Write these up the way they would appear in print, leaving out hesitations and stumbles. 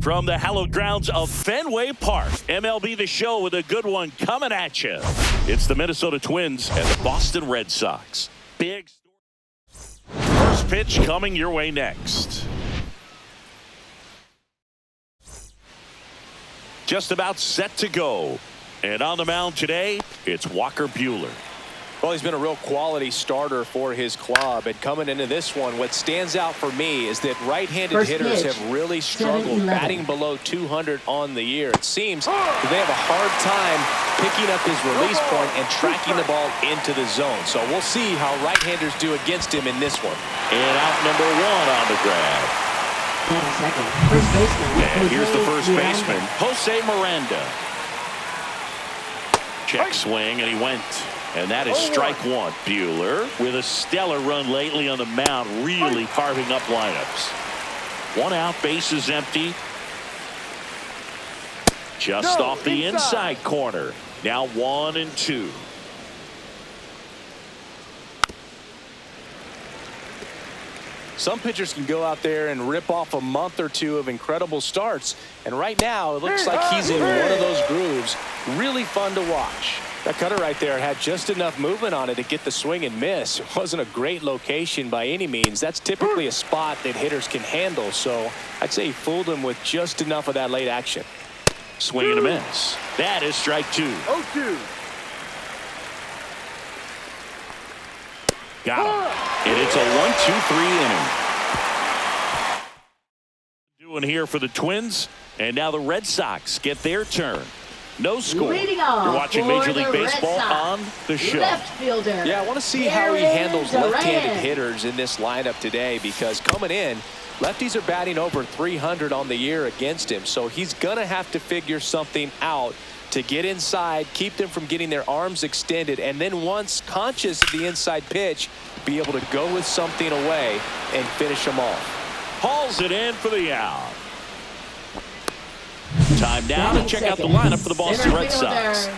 From the hallowed grounds of Fenway Park, MLB The Show with a good one coming at you. It's the Minnesota Twins and the Boston Red Sox. Big first pitch coming your way next. Just about set to go. And on the mound today, it's Walker Buehler. Well, he's been a real quality starter for his club. And coming into this one, what stands out for me is that right-handed hitters have really struggled batting below 200 on the year. It seems that they have a hard time picking up his release point and tracking the ball into the zone. So we'll see how right-handers do against him in this one. And out number one on the grab. Second, first baseman. And here's the first baseman, Jose Miranda. Check swing, and he went. And that is strike one. Buehler with a stellar run lately on the mound, really carving up lineups. One out, bases empty. Just off the inside corner. Now 1-2. Some pitchers can go out there and rip off a month or two of incredible starts. And right now, it looks like he's in one of those grooves. Really fun to watch. That cutter right there had just enough movement on it to get the swing and miss. It wasn't a great location by any means. That's typically a spot that hitters can handle. So I'd say he fooled him with just enough of that late action. Swing and a miss. That is strike two. 0-2. Got him. And it's a 1-2-3 inning. Doing here for the Twins. And now the Red Sox get their turn. No score. You're watching Major League Baseball on the show. Left fielder. Yeah, I want to see how he handles left-handed hitters in this lineup today, because coming in, lefties are batting over 300 on the year against him. So he's going to have to figure something out to get inside, keep them from getting their arms extended, and then once conscious of the inside pitch, be able to go with something away and finish them off. Hauls it in for the out. Time now to check out the lineup for the Boston Red Sox.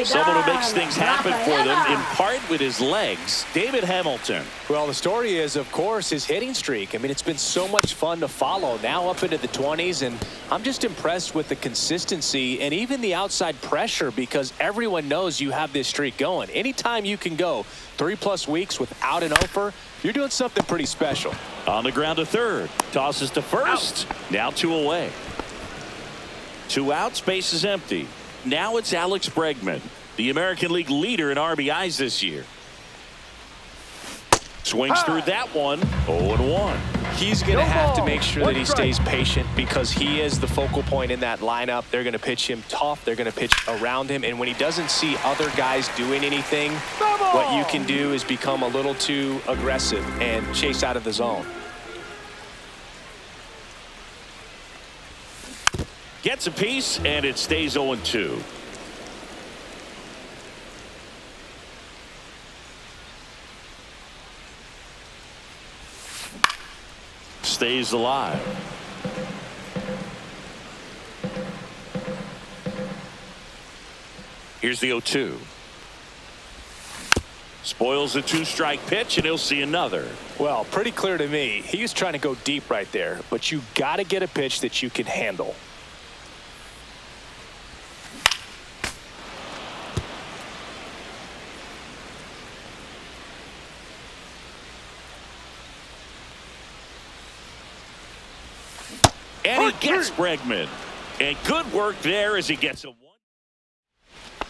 Someone who makes things happen for them, in part with his legs, David Hamilton. Well, the story is, of course, his hitting streak. I mean, it's been so much fun to follow, now up into the 20s, and I'm just impressed with the consistency and even the outside pressure, because everyone knows you have this streak going. Anytime you can go 3+ weeks without an offer, you're doing something pretty special. On the ground to third, tosses to first. Now 2 away. 2 outs, base is empty. Now it's Alex Bregman, the American League leader in RBIs this year. Swings through that one. 0-1. He's going to have to make sure that he stays patient, because he is the focal point in that lineup. They're going to pitch him tough. They're going to pitch around him. And when he doesn't see other guys doing anything, what you can do is become a little too aggressive and chase out of the zone. Gets a piece, and it stays 0-2. Stays alive. Here's the 0-2. Spoils the 2-strike pitch, and he'll see another. Well, pretty clear to me. He was trying to go deep right there, but you got to get a pitch that you can handle. And he gets Bregman. And good work there as he gets a 1.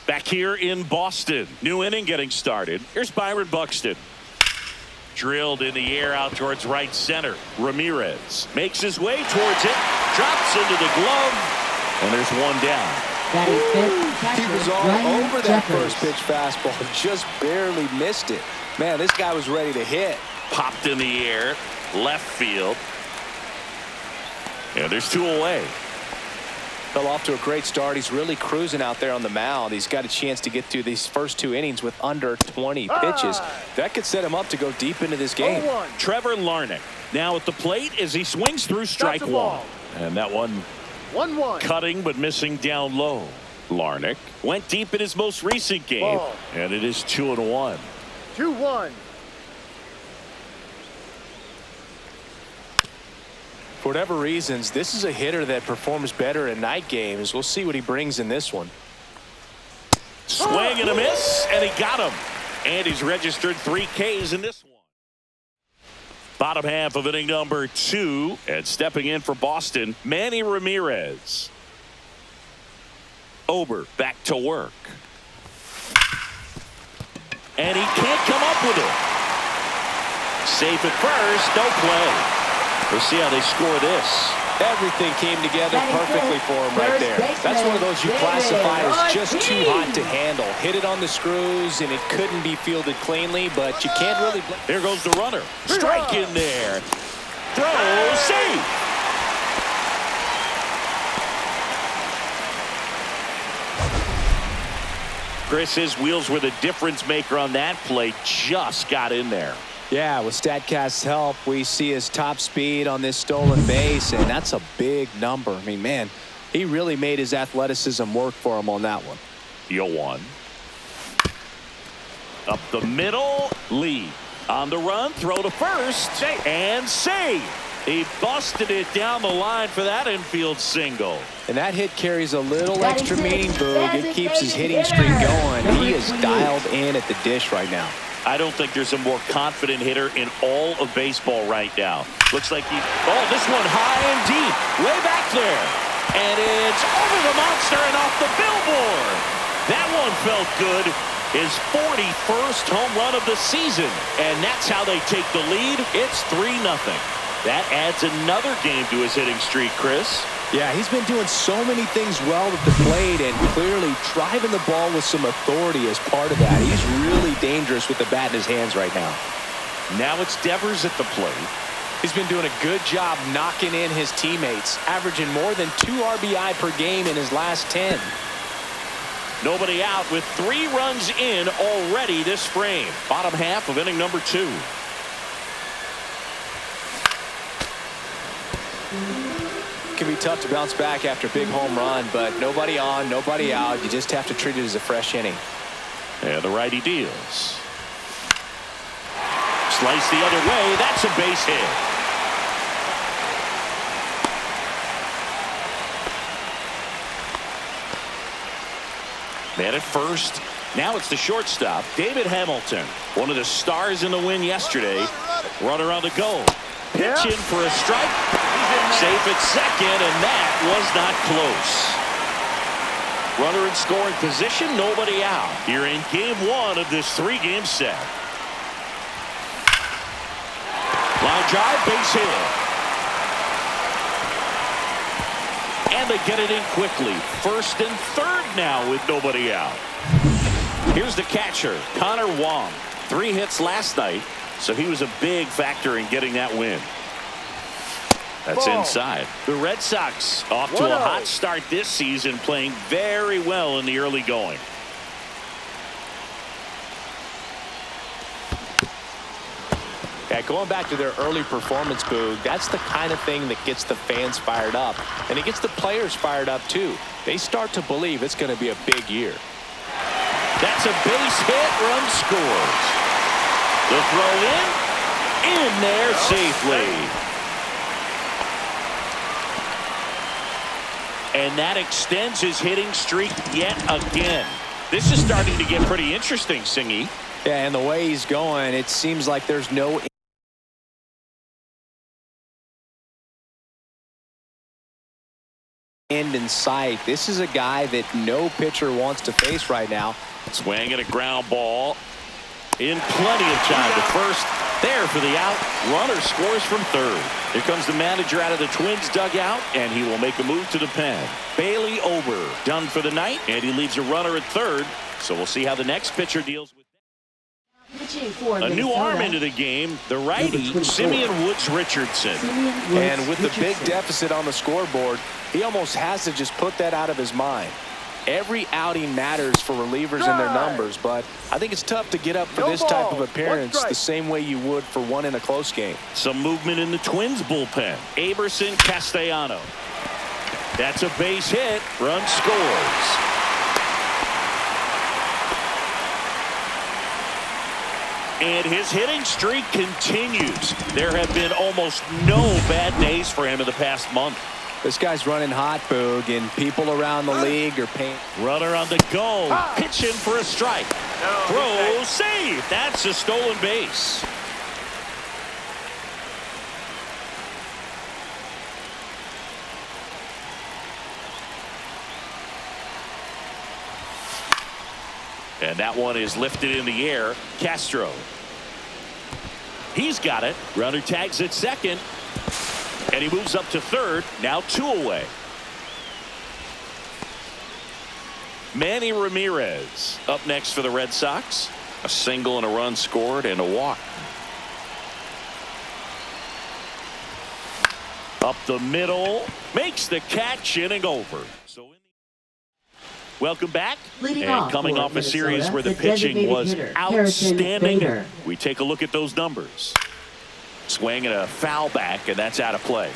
Back here in Boston. New inning getting started. Here's Byron Buxton. Drilled in the air out towards right center. Ramirez makes his way towards it. Drops into the glove. And there's 1 down. He was all over that first pitch fastball. Just barely missed it. Man, this guy was ready to hit. Popped in the air. Left field. And there's 2 away. Fell off to a great start. He's really cruising out there on the mound. He's got a chance to get through these first 2 innings with under 20 pitches. That could set him up to go deep into this game. Trevor Larnach now at the plate as he swings through strike 1. And that one 1-1. Cutting but missing down low. Larnach went deep in his most recent game. And it is 2-1. 2-1. For whatever reasons, this is a hitter that performs better in night games. We'll see what he brings in this one. Swing and a miss, and he got him. And he's registered 3 Ks in this one. Bottom half of inning number 2, and stepping in for Boston, Manny Ramirez. Ober back to work. And he can't come up with it. Safe at first, no play. We'll see how they score this. Everything came together perfectly for him right there. That's one of those you classify as just too hot to handle. Hit it on the screws, and it couldn't be fielded cleanly, but you can't really... Here goes the runner. Strike in there. Throw, save. Chris, his wheels were the difference maker on that play. Just got in there. Yeah, with StatCast's help, we see his top speed on this stolen base, and that's a big number. I mean, man, he really made his athleticism work for him on that one. 0-1. Up the middle, Lee. On the run, throw to first, and save. He busted it down the line for that infield single. And that hit carries a little extra meaning, Boog. It keeps his hitting streak going. He is dialed in at the dish right now. I don't think there's a more confident hitter in all of baseball right now. Looks like he... Oh, this one high and deep. Way back there. And it's over the monster and off the billboard. That one felt good. His 41st home run of the season. And that's how they take the lead. It's 3-0. That adds another game to his hitting streak, Chris. Yeah, he's been doing so many things well at the plate and clearly driving the ball with some authority as part of that. He's really dangerous with the bat in his hands right now. Now it's Devers at the plate. He's been doing a good job knocking in his teammates, averaging more than 2 RBI per game in his last 10. Nobody out with 3 runs in already this frame. Bottom half of inning number 2. It can be tough to bounce back after a big home run, but nobody on, nobody out. You just have to treat it as a fresh inning. And the righty deals. Slice the other way. That's a base hit. Man at first. Now it's the shortstop, David Hamilton. One of the stars in the win yesterday. Runner on the go. Pitch in for a strike. Safe at second, and that was not close. Runner in scoring position, nobody out. Here in game 1 of this 3-game set. Line drive, base hit. And they get it in quickly. First and third now with nobody out. Here's the catcher, Connor Wong. 3 hits last night, so he was a big factor in getting that win. That's inside. The Red Sox off to a hot start this season, playing very well in the early going. Yeah, going back to their early performance, Boog, that's the kind of thing that gets the fans fired up. And it gets the players fired up, too. They start to believe it's going to be a big year. That's a base hit. Run scores. The throw in there safely. And that extends his hitting streak yet again. This is starting to get pretty interesting, Singy. Yeah, and the way he's going, it seems like there's no end in sight. This is a guy that no pitcher wants to face right now. Swing at a ground ball. In plenty of time to first. There for the out. Runner scores from third. Here comes the manager out of the Twins dugout, and he will make a move to the pen. Bailey Ober done for the night, and he leaves a runner at third. So we'll see how the next pitcher deals with that. A new arm into the game, the righty, Simeon Woods Richardson. And with the big deficit on the scoreboard, he almost has to just put that out of his mind. Every outing matters for relievers and their numbers, but I think it's tough to get up for this type of appearance the same way you would for one in a close game. Some movement in the Twins bullpen. Aberson Castellano. That's a base hit. Run scores. And his hitting streak continues. There have been almost no bad days for him in the past month. This guy's running hot, Boog, and people around the league are paying. Runner on the go. Pitch in for a strike. Throw, save. That's a stolen base. And that one is lifted in the air. Castro. He's got it. Runner tags at second. And he moves up to third. Now 2 away. Manny Ramirez up next for the Red Sox. A single and a run scored and a walk. Up the middle. Makes the catch, inning over. So welcome back. Leading and off coming for off a Minnesota, series where the the pitching designated was hitter, outstanding. Bader. We take a look at those numbers. Swing and a foul back, and that's out of play.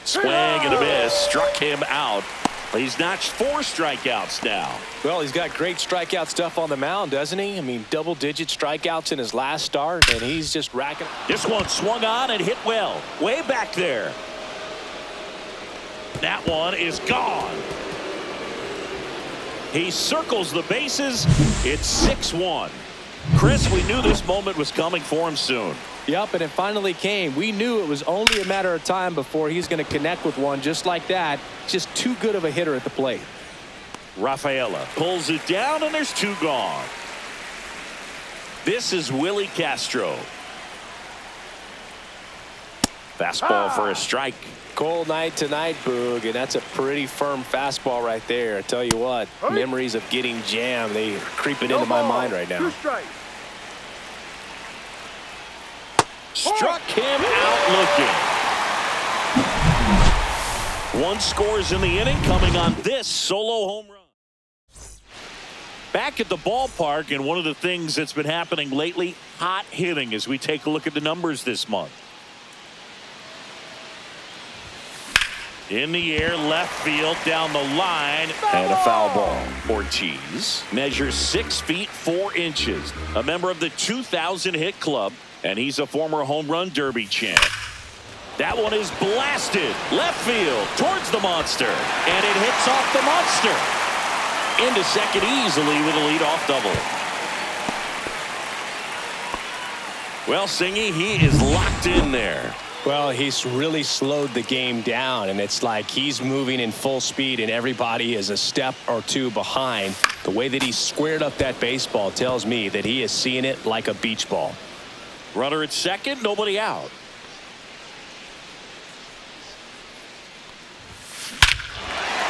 Swing and a miss. Struck him out. He's notched 4 strikeouts now. Well, he's got great strikeout stuff on the mound, doesn't he? I mean, double-digit strikeouts in his last start, and he's just racking. This one swung on and hit well. Way back there. That one is gone. He circles the bases. It's 6-1. Chris, we knew this moment was coming for him soon. Yep, and it finally came. We knew it was only a matter of time before he's going to connect with one just like that. Just too good of a hitter at the plate. Rafaela pulls it down, and there's 2 gone. This is Willie Castro. Fastball for a strike. Cold night tonight, Boog, and that's a pretty firm fastball right there. I tell you what, memories of getting jammed, they are creeping into my mind right now. Struck him out looking. 1 scores in the inning, coming on this solo home run. Back at the ballpark, and one of the things that's been happening lately, hot hitting as we take a look at the numbers this month. In the air, left field, down the line, and a foul ball. Ortiz measures 6 feet 4 inches, a member of the 2000 hit club, and he's a former home run derby champ. That one is blasted left field towards the monster, and it hits off the monster into second easily with a leadoff double. Well, Singy, he is locked in there. Well, he's really slowed the game down, and it's like he's moving in full speed, and everybody is a step or 2 behind. The way that he squared up that baseball tells me that he is seeing it like a beach ball. Runner at second, nobody out.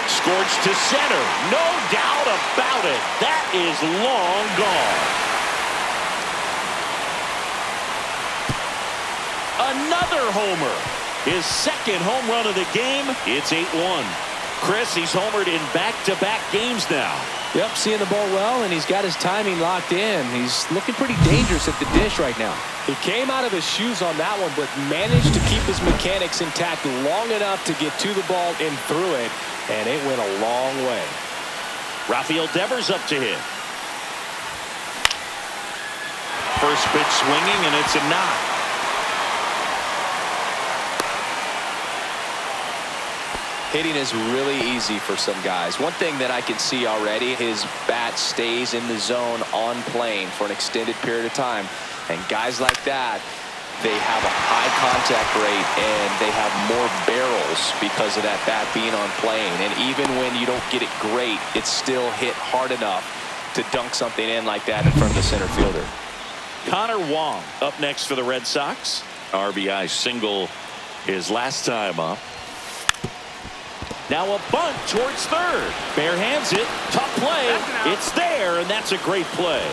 Scorched to center. No doubt about it. That is long gone. Another homer. His second home run of the game. It's 8-1. Chris, he's homered in back-to-back games now. Yep, seeing the ball well, and he's got his timing locked in. He's looking pretty dangerous at the dish right now. He came out of his shoes on that one, but managed to keep his mechanics intact long enough to get to the ball and through it, and it went a long way. Rafael Devers up to hit. First pitch swinging, and it's a knock. Hitting is really easy for some guys. One thing that I can see already, his bat stays in the zone on plane for an extended period of time. And guys like that, they have a high contact rate and they have more barrels because of that bat being on plane. And even when you don't get it great, it's still hit hard enough to dunk something in like that in front of the center fielder. Connor Wong up next for the Red Sox. RBI single his last time up. Now a bunt towards third. Bare hands it. Tough play. It's there, and that's a great play.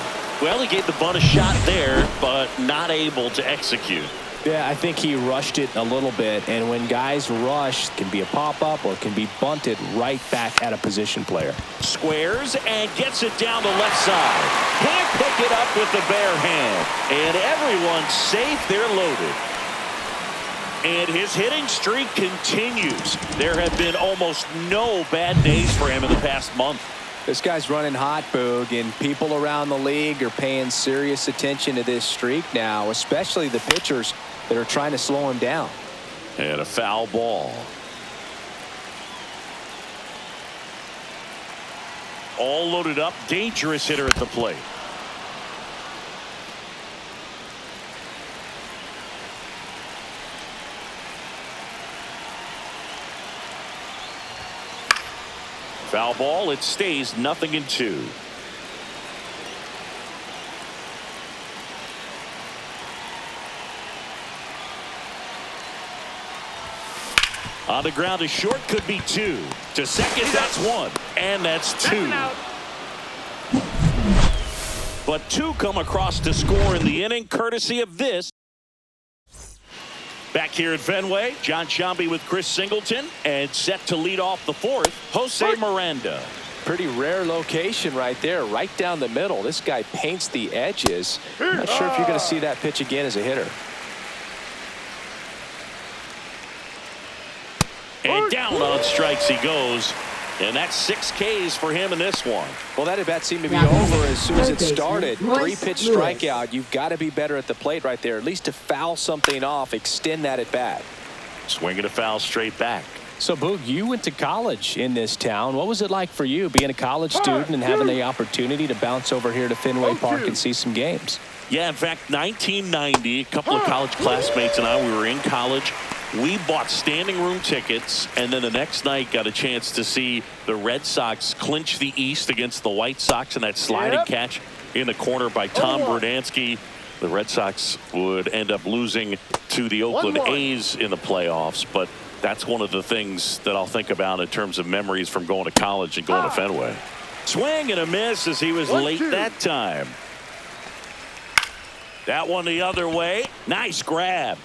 Well, he gave the bunt a shot there, but not able to execute. Yeah, I think he rushed it a little bit, and when guys rush, it can be a pop-up or it can be bunted right back at a position player. Squares and gets it down the left side. Can't pick it up with the bare hand. And everyone's safe. They're loaded. And his hitting streak continues. There have been almost no bad days for him in the past month. This guy's running hot, Boog, and people around the league are paying serious attention to this streak now, especially the pitchers that are trying to slow him down. And a foul ball. All loaded up, dangerous hitter at the plate. Foul ball. It stays 0-2. On the ground to short, could be 2. To second, that's 1. And that's 2. But 2 come across to score in the inning, courtesy of this. Back here at Fenway, John Sciambi with Chris Singleton, and set to lead off the 4th, Jose Miranda. Pretty rare location right there, right down the middle. This guy paints the edges. I'm not sure if you're going to see that pitch again as a hitter. And down on strikes he goes. And that's 6 Ks for him in this one. Well, that at bat seemed to be over as soon as it started. 3-pitch strikeout. You've got to be better at the plate right there, at least to foul something off, extend that at bat. Swinging a foul straight back. So, Boog, you went to college in this town. What was it like for you being a college student and having the opportunity to bounce over here to Fenway Park and see some games? Yeah, in fact, 1990, a couple of college classmates and I, we were in college. We bought standing room tickets, and then the next night got a chance to see the Red Sox clinch the East against the White Sox in that sliding catch in the corner by Tom Brunansky. The Red Sox would end up losing to the Oakland A's in the playoffs, but that's one of the things that I'll think about in terms of memories from going to college and going to Fenway. Swing and a miss as he was late that time. That one the other way. Nice grab.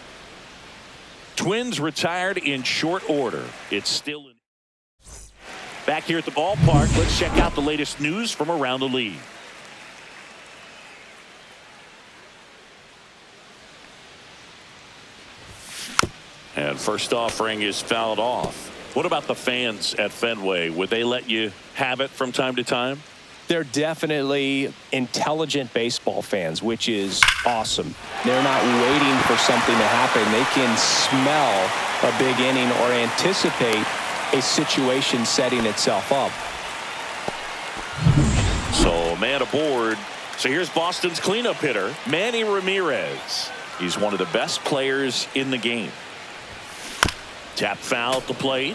Twins retired in short order. It's still in. Back here at the ballpark, let's check out the latest news from around the league. And first offering is fouled off. What about the fans at Fenway? Would they let you have it from time to time? They're definitely intelligent baseball fans, which is awesome. They're not waiting for something to happen. They can smell a big inning or anticipate a situation setting itself up. So man aboard. So here's Boston's cleanup hitter, Manny Ramirez. He's one of the best players in the game. Tap foul at the plate.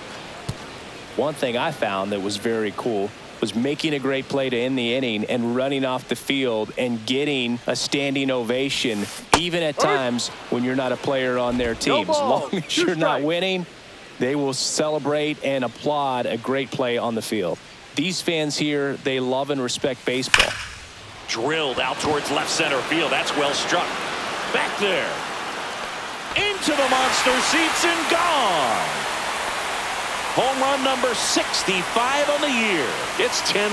One thing I found that was very cool was making a great play to end the inning and running off the field and getting a standing ovation, even at times when you're not a player on their team. As long as you're not winning, they will celebrate and applaud a great play on the field. These fans here, they love and respect baseball. Drilled out towards left center field. That's well struck. Back there. Into the monster seats and gone. Home run number 65 on the year. It's 10-1.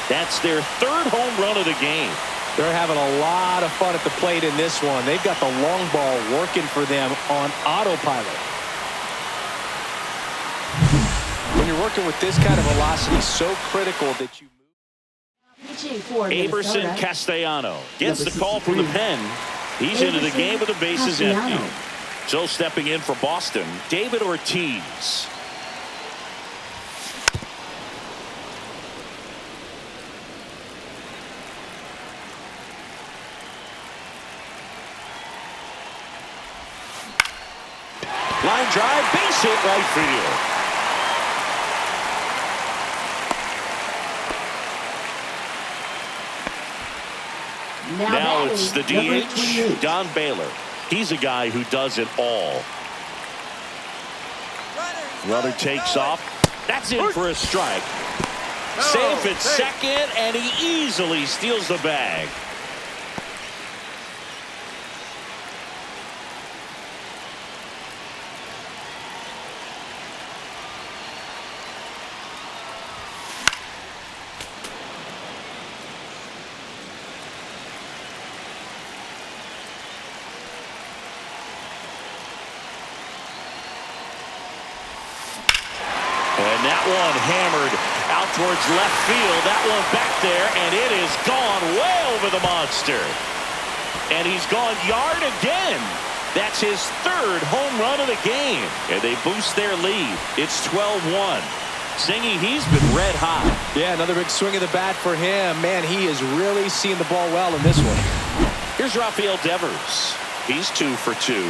That's their 3rd home run of the game. They're having a lot of fun at the plate in this one. They've got the long ball working for them on autopilot. When you're working with this kind of velocity, so critical that you move. Aberson Castellano gets the call from the pen. He's into the game with the bases empty. So stepping in for Boston, David Ortiz. Line drive, base hit right field. Now it's the DH, Don Baylor. He's a guy who does it all. Runner takes off. That's in for a strike. Safe at second, and he easily steals the bag. And that one hammered out towards left field. That one back there, and it is gone way over the monster. And he's gone yard again. That's his third home run of the game. And they boost their lead. It's 12-1. Singy, he's been red hot. Yeah, another big swing of the bat for him. Man, he is really seeing the ball well in this one. Here's Rafael Devers. He's 2 for 2.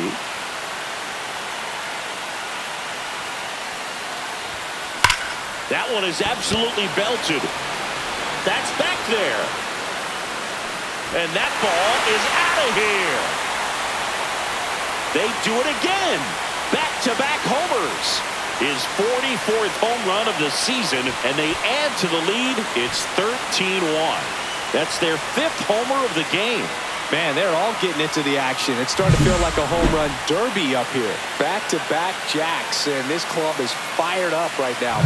That one is absolutely belted. That's back there. And that ball is out of here. They do it again. Back-to-back homers. His 44th home run of the season, and they add to the lead. It's 13-1. That's their 5th homer of the game. Man, they're all getting into the action. It's starting to feel like a home run derby up here. Back-to-back jacks, and this club is fired up right now. I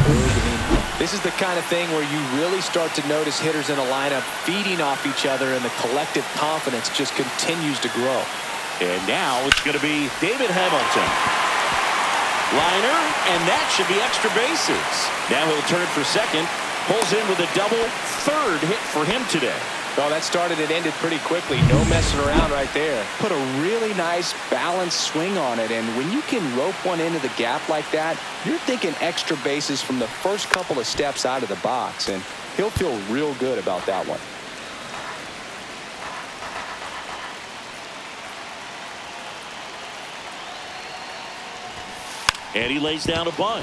mean, this is the kind of thing where you really start to notice hitters in a lineup feeding off each other, and the collective confidence just continues to grow. And now it's going to be David Hamilton. Liner, and that should be extra bases. Now he'll turn for second. Pulls in with a double. Third hit for him today. Oh, that started and ended pretty quickly. No messing around right there. Put a really nice balanced swing on it, and when you can rope one into the gap like that, you're thinking extra bases from the first couple of steps out of the box, and he'll feel real good about that one. And he lays down a bunt.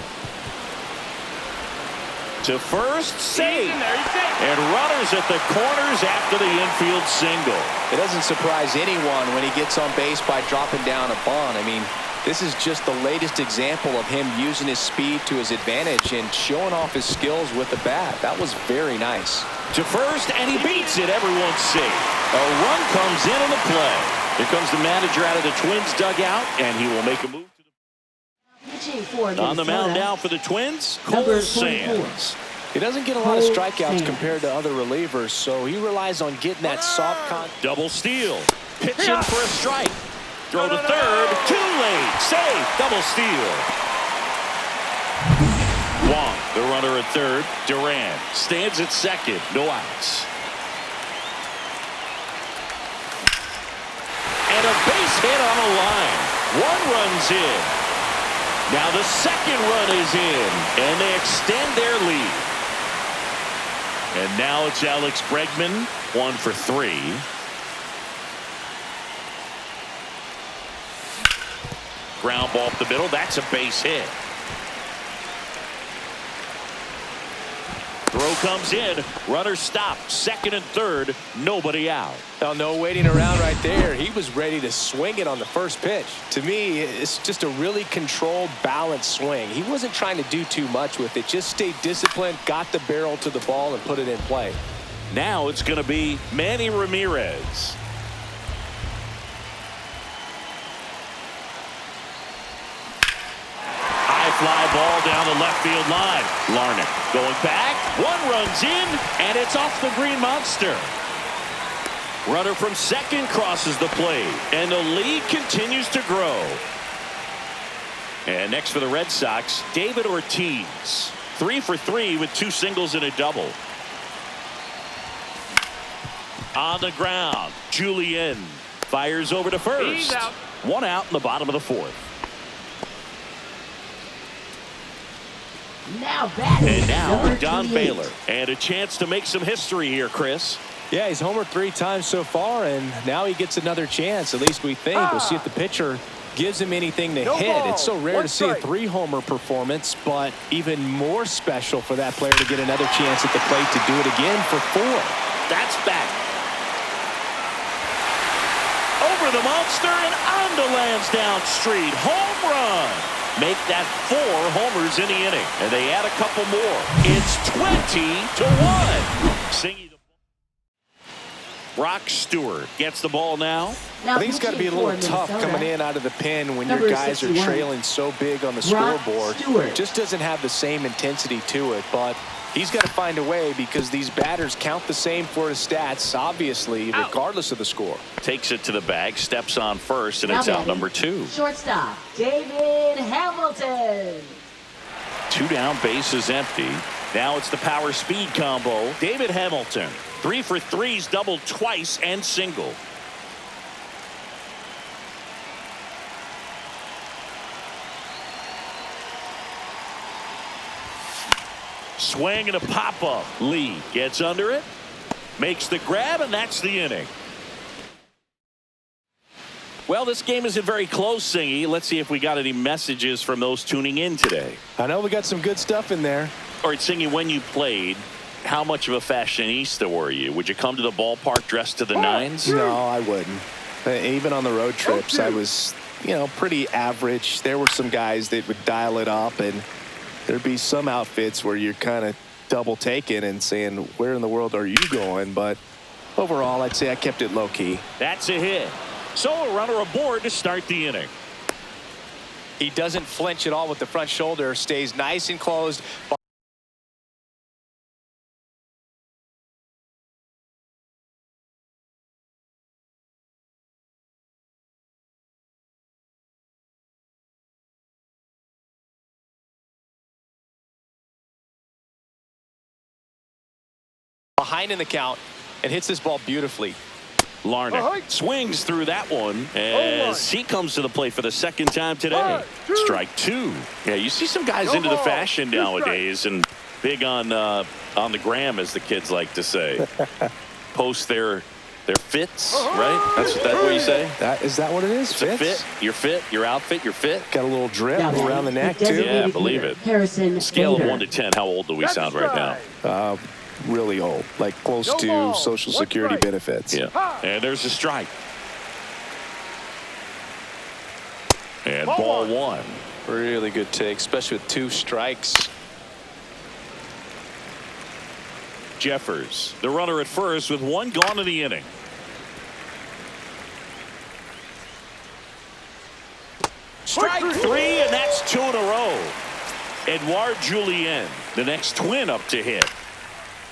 To first, save. And runners at the corners after the infield single. It doesn't surprise anyone when he gets on base by dropping down a bunt. I mean, this is just the latest example of him using his speed to his advantage and showing off his skills with the bat. That was very nice. To first, and he beats it. Everyone's safe. A run comes in on the play. Here comes the manager out of the Twins dugout, and he will make a move. On the mound now for the Twins, Cole Sands. He doesn't get a lot of strikeouts compared to other relievers, so he relies on getting that soft contact. Double steal. Pitch in for a strike. Throw to third. Too late. Safe. Double steal. Wong, the runner at third. Duran stands at second. No outs. And a base hit on a line. One run's in. Now the second run is in, and they extend their lead. And now it's Alex Bregman, 1 for 3. Ground ball up the middle. That's a base hit. Throw comes in. Runner stopped. Second and third. Nobody out. Oh, no waiting around right there. He was ready to swing it on the first pitch. To me, it's just a really controlled, balanced swing. He wasn't trying to do too much with it. Just stayed disciplined, got the barrel to the ball, and put it in play. Now it's going to be Manny Ramirez. Fly ball down the left field line. Larnach going back. One runs in, and it's off the Green Monster. Runner from second crosses the plate, and the lead continues to grow. And next for the Red Sox, David Ortiz. 3 for 3 with 2 singles and a double. On the ground, Julien fires over to first. He's out. 1 out in the bottom of the 4th. Now batting. And now number Don 28. Baylor. And a chance to make some history here, Chris. Yeah, he's homered 3 times so far, and now he gets another chance. At least we think. We'll see if the pitcher gives him anything to hit. It's so rare to see a 3-homer performance, but even more special for that player to get another chance at the plate to do it again for 4. That's back. Over the monster and onto Lansdowne Street. Home run. Make that 4 homers in the inning. And they add a couple more. It's 20-1. Singing the Brock Stewart gets the ball now. I think it's got to be a little tough coming in out of the pen when your guys are trailing so big on the scoreboard. Just doesn't have the same intensity to it, but he's got to find a way because these batters count the same for his stats, obviously, regardless of the score. Takes it to the bag, steps on first, and it's out number 2. Shortstop, David Hamilton. 2 down, bases empty. Now it's the power speed combo. David Hamilton, 3 for 3s, doubled twice and single. Swing and a pop-up. Lee gets under it, makes the grab, and that's the inning. Well, this game isn't very close, Singy. Let's see if we got any messages from those tuning in today. I know we got some good stuff in there. All right, Singy, when you played, how much of a fashionista were you? Would you come to the ballpark dressed to the nines? No, I wouldn't. Even on the road trips, I was, pretty average. There were some guys that would dial it up, and there'd be some outfits where you're kind of double taking and saying, where in the world are you going? But overall, I'd say I kept it low key. That's a hit. So a runner aboard to start the inning. He doesn't flinch at all with the front shoulder, stays nice and closed. Behind in the count and hits this ball beautifully. Larnach swings through that one as he comes to the plate for the second time today. Strike 2. Yeah, you see some guys into the fashion nowadays and big on the gram, as the kids like to say. Post their fits, right? That's what you say? Is that what it is? It's a fit. Your fit, your outfit, your fit. Got a little drip around the neck, too. Yeah, believe it. Harrison Scale of Slater. 1 to 10, how old do we sound right now? Really old, like close to Social Security benefits. Yeah, and there's a strike. And ball 1. Really good take, especially with 2 strikes. Jeffers, the runner at first with 1 gone in the inning. Strike 3, and that's 2 in a row. Edouard Julien, the next twin up to hit.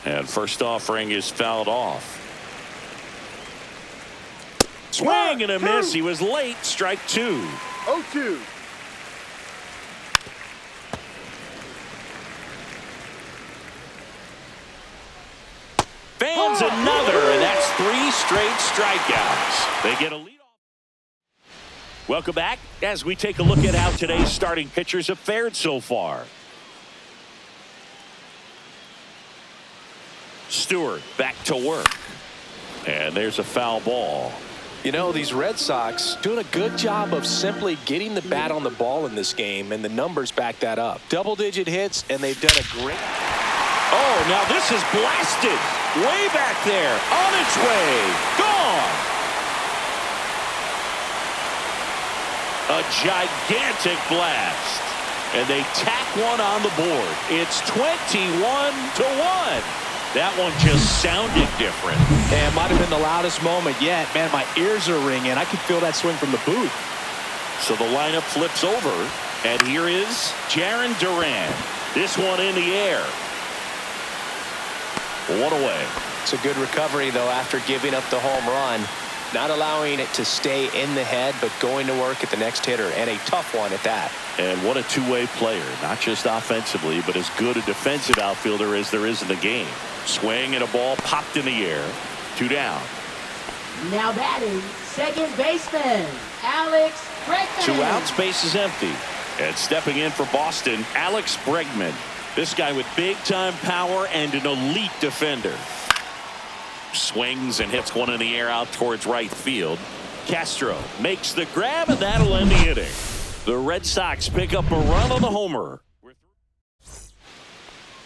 And first offering is fouled off. Swing and a miss. He was late. Strike 2. 0-2. Fans another, and that's 3 straight strikeouts. They get a lead off. Welcome back as we take a look at how today's starting pitchers have fared so far. Stewart back to work. And there's a foul ball. These Red Sox doing a good job of simply getting the bat on the ball in this game, and the numbers back that up. Double-digit hits, and they've done a great... Oh, now this is blasted. Way back there. On its way. Gone. A gigantic blast. And they tack one on the board. It's 21-1. That one just sounded different. And it might have been the loudest moment yet. Man, my ears are ringing. I can feel that swing from the booth. So the lineup flips over, and here is Jarren Duran. This one in the air. 1 away. It's a good recovery, though, after giving up the home run. Not allowing it to stay in the head, but going to work at the next hitter, and a tough one at that. And what a two-way player, not just offensively, but as good a defensive outfielder as there is in the game. Swing and a ball popped in the air. 2 down. Now batting, second baseman, Alex Bregman. 2 outs, base is empty. And stepping in for Boston, Alex Bregman. This guy with big-time power and an elite defender. Swings and hits one in the air out towards right field. Castro makes the grab, and that'll end the inning. The Red Sox pick up a run on the homer.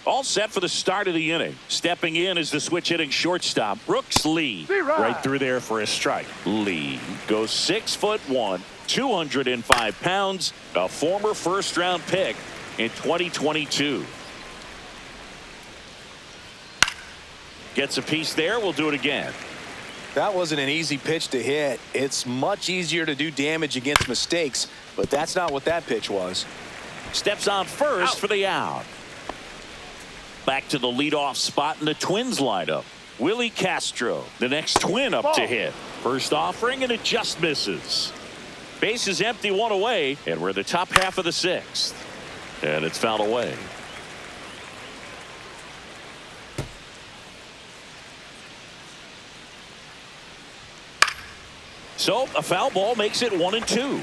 All set for the start of the inning. Stepping in is the switch-hitting shortstop, Brooks Lee. Right through there for a strike. Lee goes 6'1", 205 pounds, a former first-round pick in 2022. Gets a piece there. We'll do it again. That wasn't an easy pitch to hit. It's much easier to do damage against mistakes, but that's not what that pitch was. Steps on first for the out. Back to the leadoff spot in the Twins lineup. Willie Castro, the next twin up to hit. First offering, and it just misses. Base is empty, 1 away, and we're in the top half of the 6th. And it's fouled away. So a foul ball makes it 1-2.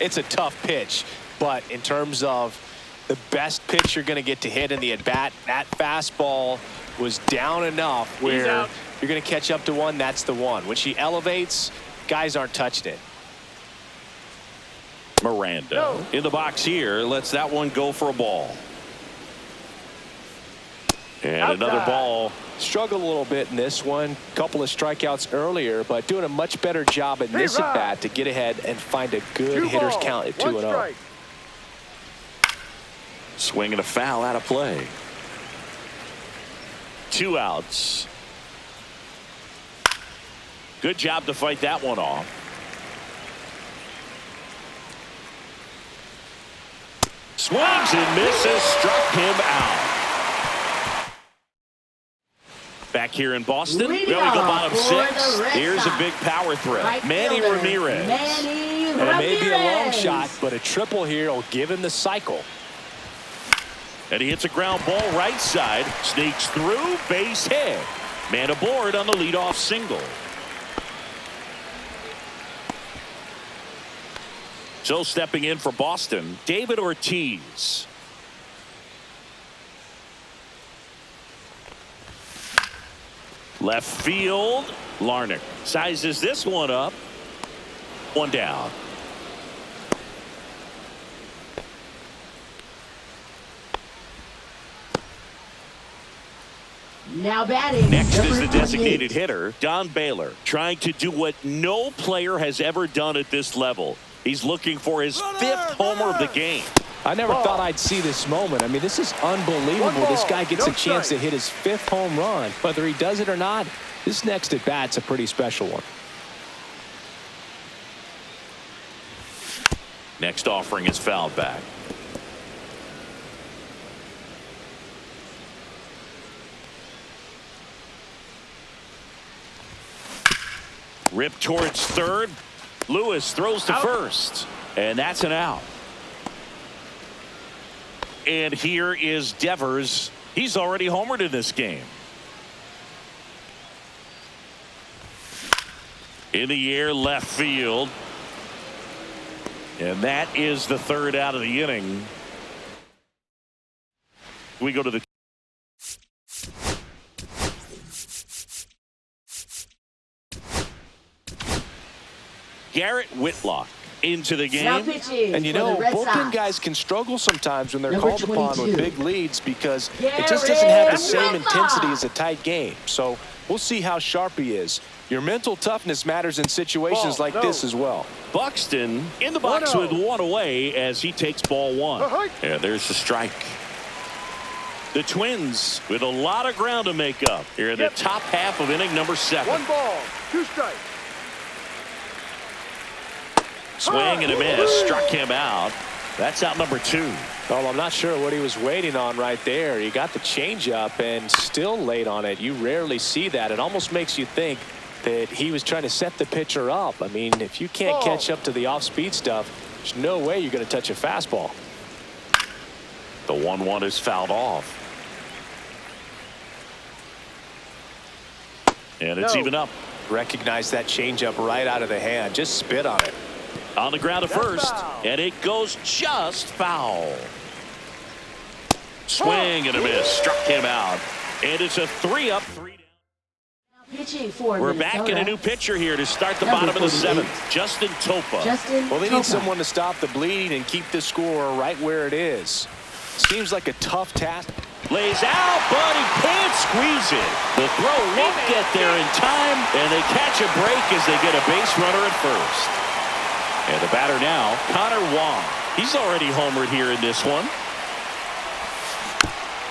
It's a tough pitch, but in terms of the best pitch you're going to get to hit in the at-bat, that fastball was down enough where you're going to catch up to one. That's the one. When she elevates, guys aren't touching it. Miranda in the box here lets that one go for a ball. And another ball. Struggled a little bit in this one. Couple of strikeouts earlier, but doing a much better job in this at bat to get ahead and find a good hitter's count at 2-0. Swing and a foul out of play. 2 outs. Good job to fight that one off. Swings and misses, struck him out. Back here in Boston, we go bottom 6. Here's a big power threat. Manny Ramirez. And maybe a long shot, but a triple here will give him the cycle. And he hits a ground ball right side, sneaks through, base hit. Man aboard on the leadoff single. So stepping in for Boston, David Ortiz. Left field, Larnach sizes this one up. 1 down. Now batting. Next is the designated hitter, Don Baylor, trying to do what no player has ever done at this level. He's looking for his 5th homer of the game. I never thought I'd see this moment. I mean, this is unbelievable. This guy gets a chance to hit his 5th home run. Whether he does it or not, this next at bat's a pretty special one. Next offering is fouled back. Rip towards third. Lewis throws to first, and that's an out. And here is Devers. He's already homered in this game. In the air, left field. And that is the 3rd out of the inning. We go to the Garrett Whitlock into the game. And you know, bullpen guys can struggle sometimes when they're called upon with big leads because it just doesn't have the same intensity as a tight game. So we'll see how sharp he is. Your mental toughness matters in situations like this as well. Buxton in the box with 1 away as he takes ball 1. And there's the strike. The Twins with a lot of ground to make up here in the top half of inning number 7. 1 ball, 2 strikes. Swing and a miss, struck him out. That's out number 2. Well, I'm not sure what he was waiting on right there. He got the changeup and still late on it. You rarely see that. It almost makes you think that he was trying to set the pitcher up. I mean, if you can't catch up to the off-speed stuff, there's no way you're going to touch a fastball. The 1-1 is fouled off. And it's even up. Recognize that changeup right out of the hand. Just spit on it. On the ground at first, and it goes just foul. Swing and a miss, struck him out. And it's a 3-up, 3 down. We're back in a new pitcher here to start the bottom of the 7th. Justin Topa. Well, they need someone to stop the bleeding and keep the score right where it is. Seems like a tough task. Lays out, but he can't squeeze it. The throw won't get there in time, and they catch a break as they get a base runner at first. And the batter now, Connor Wong. He's already homered here in this one.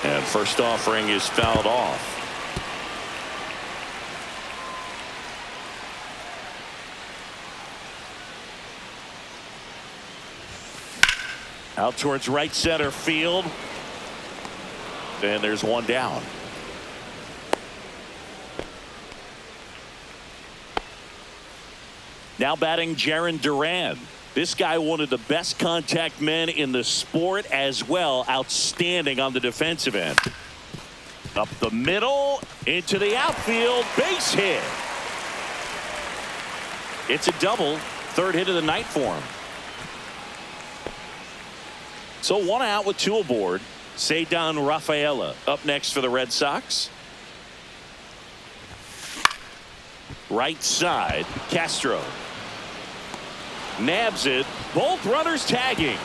And first offering is fouled off. Out towards right center field. And there's 1 down. Now batting Jarren Duran. This guy, one of the best contact men in the sport as well. Outstanding on the defensive end. Up the middle, into the outfield, base hit. It's a double, third hit of the night for him. So 1 out with 2 aboard. Ceddanne Rafaela up next for the Red Sox. Right side, Castro. Nabs it. Both runners tagging.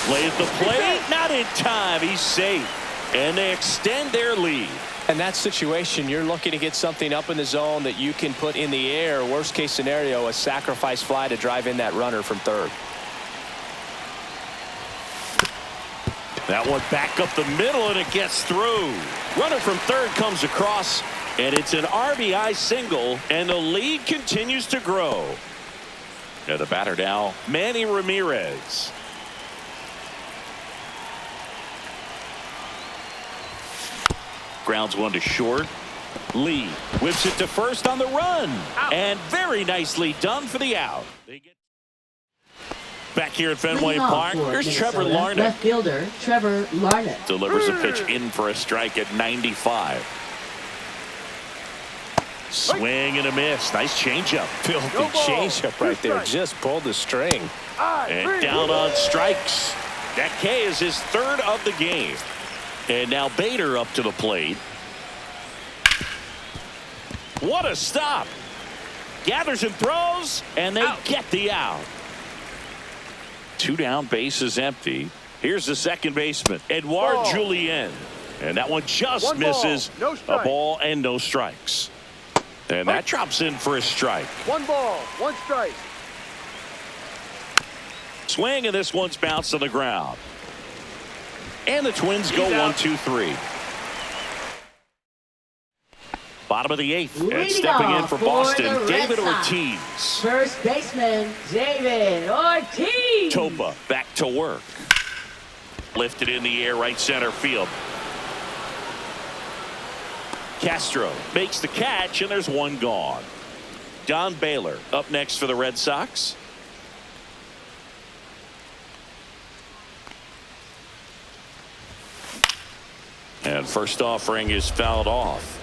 Plays the plate. Not in time. He's safe. And they extend their lead. In that situation, you're looking to get something up in the zone that you can put in the air. Worst case scenario, a sacrifice fly to drive in that runner from third. That one back up the middle, and it gets through. Runner from third comes across, and it's an RBI single, and the lead continues to grow. Now the batter now, Manny Ramirez. Grounds one to short. Lee whips it to first on the run. Out. And very nicely done for the out. They get back here at Fenway Park. Here's Trevor Larnach. Left fielder Trevor Larnach. Delivers a pitch in for a strike at 95. Swing and a miss. Nice changeup. Filthy changeup right there. Just pulled the string. And down on strikes. That K is his third of the game. And now Bader up to the plate. What a stop. Gathers and throws, and they get the out. 2 down, bases empty. Here's the second baseman, Edouard Julien. And that one just misses. A ball and no strikes. And that drops in for a strike. 1 ball, 1 strike. Swing, and this one's bounced on the ground. And the Twins go 1-2-3. Bottom of the 8th. And stepping in for Boston, David Ortiz. First baseman, David Ortiz. Topa back to work. Lifted in the air, right center field. Castro makes the catch, and there's one gone. Don Baylor up next for the Red Sox. And first offering is fouled off.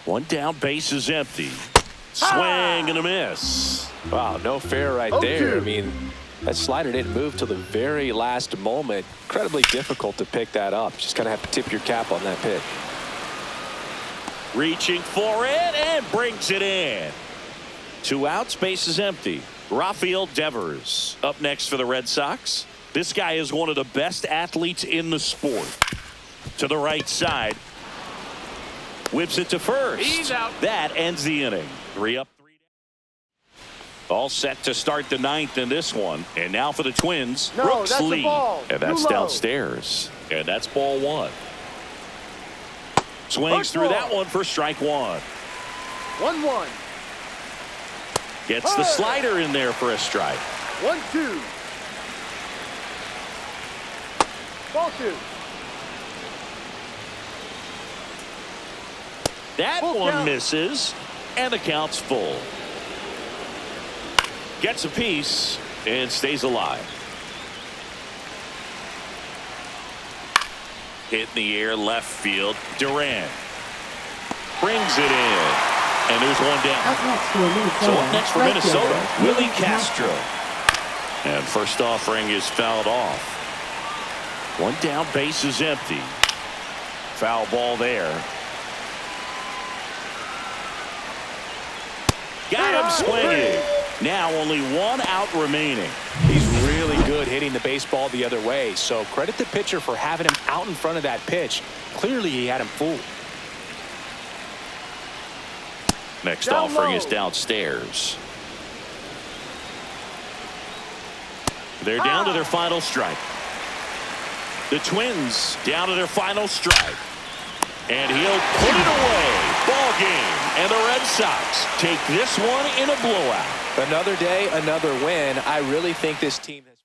One down, base is empty. Swing and a miss. Wow, no fair right there. I mean, that slider didn't move till the very last moment. Incredibly difficult to pick that up. Just kind of have to tip your cap on that pitch. Reaching for it and brings it in. 2 outs, base is empty. Rafael Devers up next for the Red Sox. This guy is one of the best athletes in the sport. To the right side. Whips it to first. He's out. That ends the inning. 3 up, 3 down. All set to start the 9th in this one. And now for the Twins, Brooks that's Lee. a ball. And that's Too low. downstairs. And that's ball 1. Swings through that one for strike 1. 1-1. Gets the slider in there for a strike. 1-2. Ball 2. That Full one count. misses, and the count's full. Gets a piece and stays alive. Hit in the air, left field. Durant brings it in, and there's one down. Up next for Minnesota. So up next for Right Minnesota, fielder, Willie Castro. And first offering is fouled off. One down, base is empty. Foul ball there. Got him swinging. Now only 1 out remaining. He's really good hitting the baseball the other way. So credit the pitcher for having him out in front of that pitch. Clearly he had him fooled. Next Down offering low. is downstairs. They're down to their final strike. The Twins down to their final strike. And he'll put it away. Ball game. And the Red Sox take this one in a blowout. Another day, another win. I really think this team has